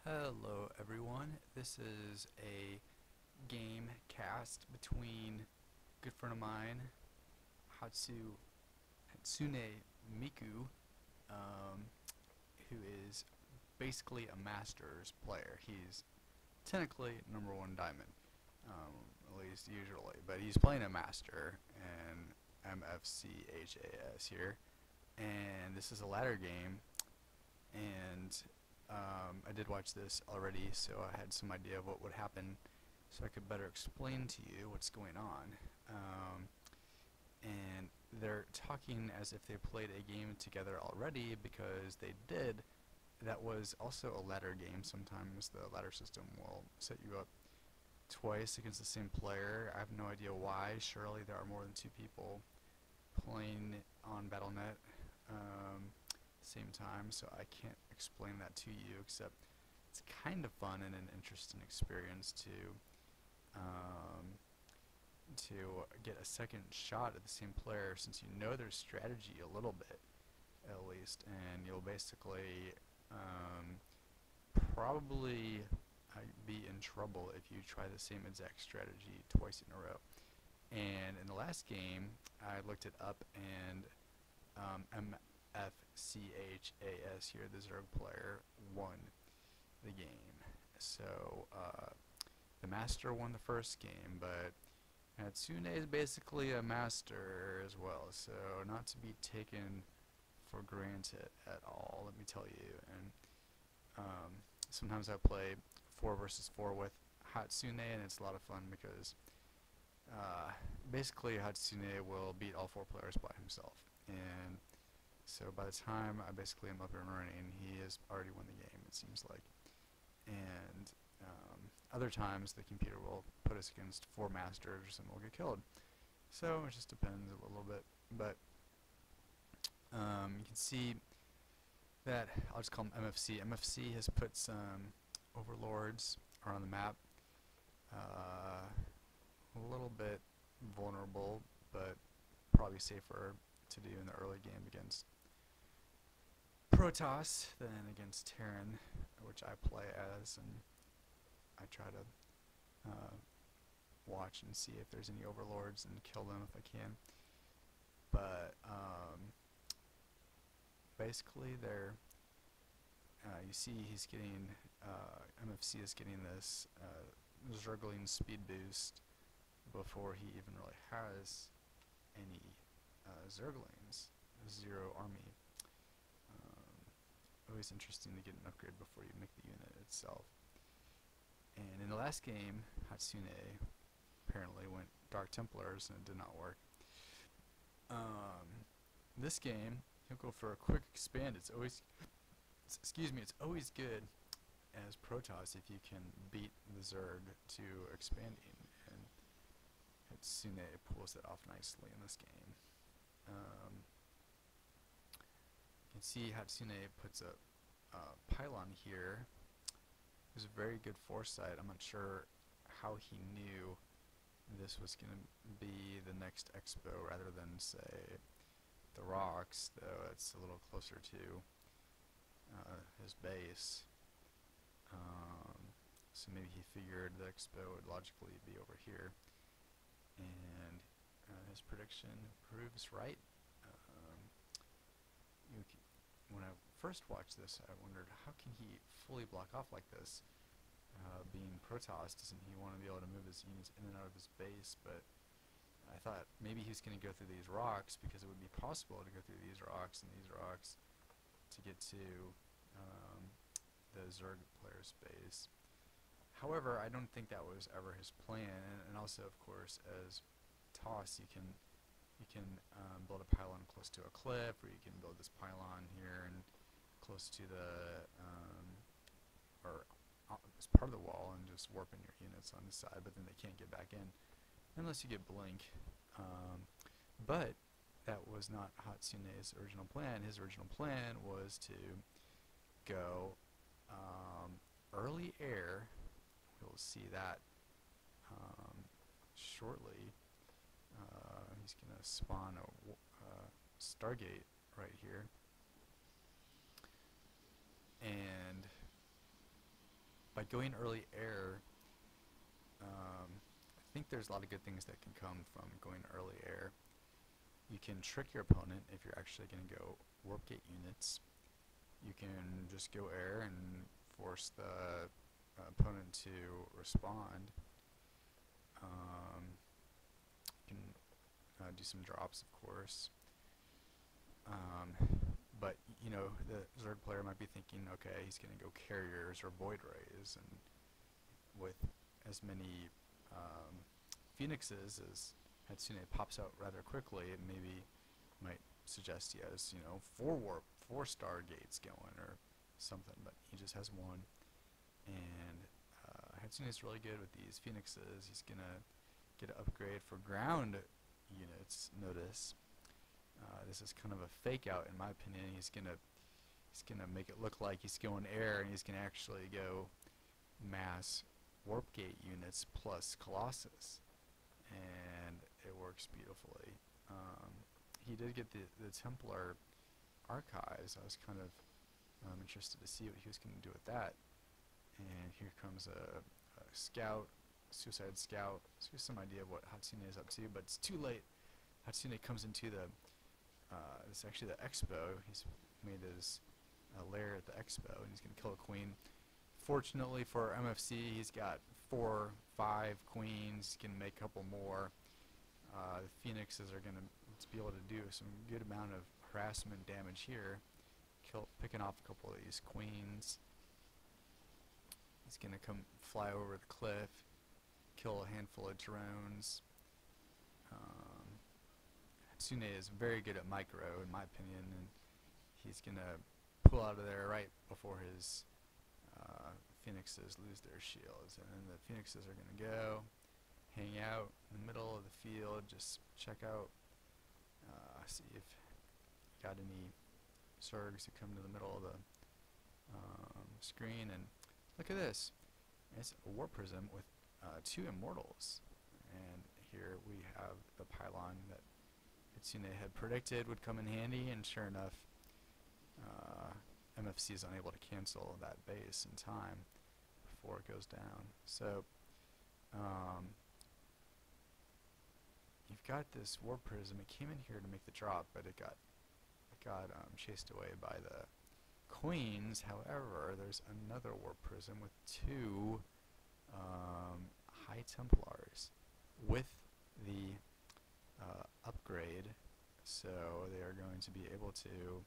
Hello everyone, this is a game cast between a good friend of mine, Hatsune Miku, um, who is basically a Masters player. He's technically number one diamond, at least usually, but he's playing a Master and MFCHAS here, and this is a ladder game, and I did watch this already, so I had some idea of what would happen, so I could better explain to you what's going on. And they're talking as if they played a game together already, because they did. That was also a ladder game. Sometimes the ladder system will set you up twice against the same player. I have no idea why. Surely there are more than two people playing on Battle.net same time, so I can't explain that to you, except it's kind of fun and an interesting experience um, to get a second shot at the same player, since you know their strategy a little bit at least, and you'll basically probably be in trouble if you try the same exact strategy twice in a row. And in the last game, I looked it up, and MFCHAS here, the Zerg player, won the game. So the Master won the first game, but Hatsune is basically a Master as well, so not to be taken for granted at all, let me tell you. And sometimes I play 4 versus 4 with Hatsune, and it's a lot of fun because basically Hatsune will beat all 4 players by himself. And so by the time I basically am up and running, he has already won the game, it seems like. And other times the computer will put us against 4 masters and we'll get killed. So it just depends a little bit. But you can see that, I'll just call them MFC. MFC has put some overlords around the map. A little bit vulnerable, but probably safer to do in the early game against Protoss than against Terran, which I play as, and I try to watch and see if there's any overlords and kill them if I can. But basically they're you see he's getting MFC is getting this Zergling speed boost before he even really has any Zerglings, 0 army. Always interesting to get an upgrade before you make the unit itself. And in the last game, Hatsune apparently went Dark Templars and it did not work. This game, he'll go for a quick expand. It's always it's always good as Protoss if you can beat the Zerg to expanding, and Hatsune pulls it off nicely in this game. You can see Hatsune puts a pylon here. It was a very good foresight. I'm not sure how he knew this was going to be the next expo rather than, say, the rocks, though it's a little closer to his base. So maybe he figured the expo would logically be over here, and his prediction proves right. When I first watched this, I wondered, how can he fully block off like this? Being Protoss, doesn't he want to be able to move his units in and out of his base? But I thought maybe he's going to go through these rocks, because it would be possible to go through these rocks and these rocks to get to the Zerg player's base. However, I don't think that was ever his plan, and also, of course, as Toss, you can build a pylon close to a cliff, or you can build this pylon here and close to the or as part of the wall, and just warp in your units on the side, but then they can't get back in unless you get blink. But that was not Hatsune's original plan. His original plan was to go early air. We'll see that shortly. He's going to spawn a Stargate right here, and by going early air, I think there's a lot of good things that can come from going early air. You can trick your opponent if you're actually going to go warp gate units. You can just go air and force the opponent to respond. You can do some drops, of course. But you know, the Zerg player might be thinking, okay, he's going to go carriers or void rays, and with as many Phoenixes as Hatsune pops out rather quickly, it maybe might suggest he has, you know, 4 star gates going or something, but he just has 1. And Hatsune is really good with these Phoenixes. He's gonna get an upgrade for ground units. Notice this is kind of a fake out, in my opinion. He's gonna make it look like he's going air, and he's gonna actually go mass warp gate units plus Colossus, and it works beautifully. He did get the Templar archives. I was kind of interested to see what he was going to do with that. And here comes a scout, suicide scout. So here's some idea of what Hatsune is up to, but it's too late. Hatsune comes into the this is actually the expo. He's made his lair at the expo, and he's going to kill a queen. Fortunately for MFC, he's got 4, 5 queens. He can make a couple more. The Phoenixes are going to be able to do some good amount of harassment damage here, picking off a couple of these queens. He's going to come fly over the cliff, kill a handful of drones. Hatsune is very good at micro, in my opinion, and he's going to pull out of there right before his Phoenixes lose their shields. And then the Phoenixes are going to go hang out in the middle of the field, just check out, see if you got any Zergs who come to the middle of the screen. And look at this. It's a Warp Prism with 2 immortals. And here we have the pylon that Hatsune had predicted would come in handy, and sure enough, MFC is unable to cancel that base in time before it goes down. So you've got this Warp Prism. It came in here to make the drop, but it got chased away by the queens. However, there's another Warp Prism with 2 High Templars with the upgrade, so they are going to be able to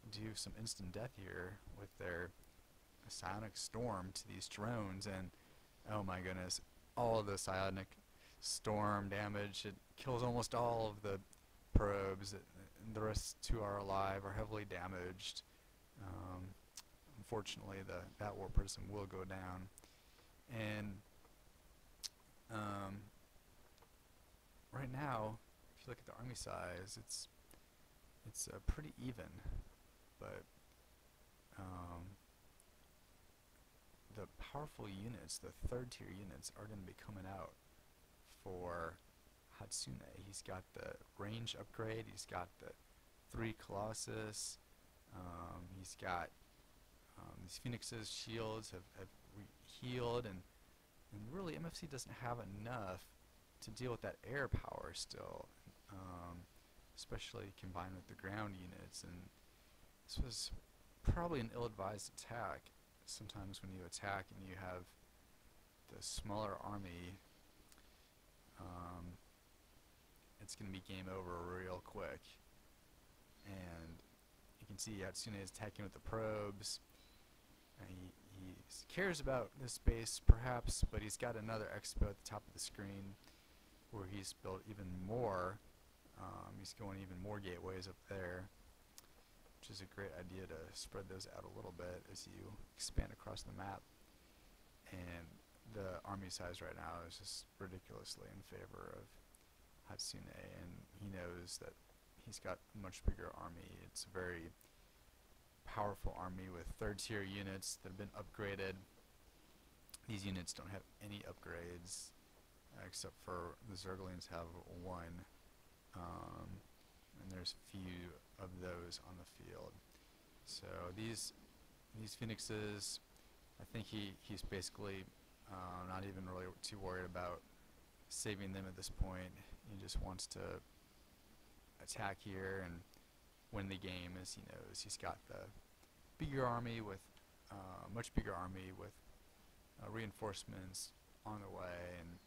do some instant death here with their Psionic Storm to these drones. And oh my goodness, all of the Psionic Storm damage, it kills almost all of the probes. The rest 2 are alive, are heavily damaged. Unfortunately, that Warp Prism will go down. And right now, if you look at the army size, it's pretty even, but the powerful units, the 3rd tier units, are going to be coming out for Hatsune. He's got the range upgrade, he's got the 3 Colossus, he's got these Phoenixes, shields have healed, and really MFC doesn't have enough to deal with that air power still, especially combined with the ground units. And this was probably an ill-advised attack. Sometimes when you attack and you have the smaller army, it's going to be game over real quick. And you can see Hatsune is attacking with the probes. He cares about this base perhaps, but he's got another expo at the top of the screen where he's built even more. He's going even more gateways up there, which is a great idea to spread those out a little bit as you expand across the map. And the army size right now is just ridiculously in favor of Hatsune, and he knows that he's got a much bigger army. It's a very powerful army with 3rd tier units that have been upgraded. These units don't have any upgrades except for the Zerglings have 1, and there's few of those on the field. So these Phoenixes I think he's basically not even really too worried about saving them at this point. He just wants to attack here and win the game, as he knows he's got the bigger army with much bigger army with reinforcements on the way, and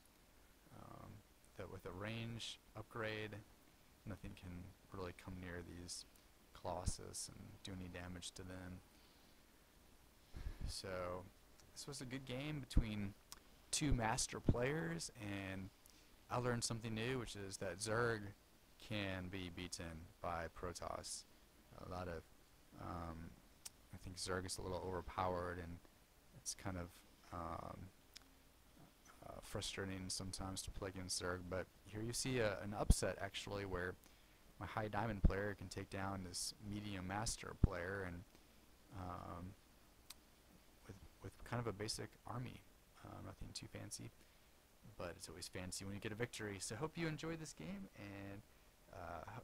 that with a range upgrade, nothing can really come near these Colossus and do any damage to them. So this was a good game between two master players, and I learned something new, which is that Zerg can be beaten by Protoss. A lot of I think Zerg is a little overpowered, and it's kind of frustrating sometimes to play against Zerg. But here you see an upset actually, where my high diamond player can take down this medium master player, and with kind of a basic army, nothing too fancy, but it's always fancy when you get a victory. So hope you enjoyed this game, and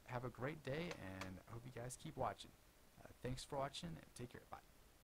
have a great day, and I hope you guys keep watching. Thanks for watching, and take care. Bye.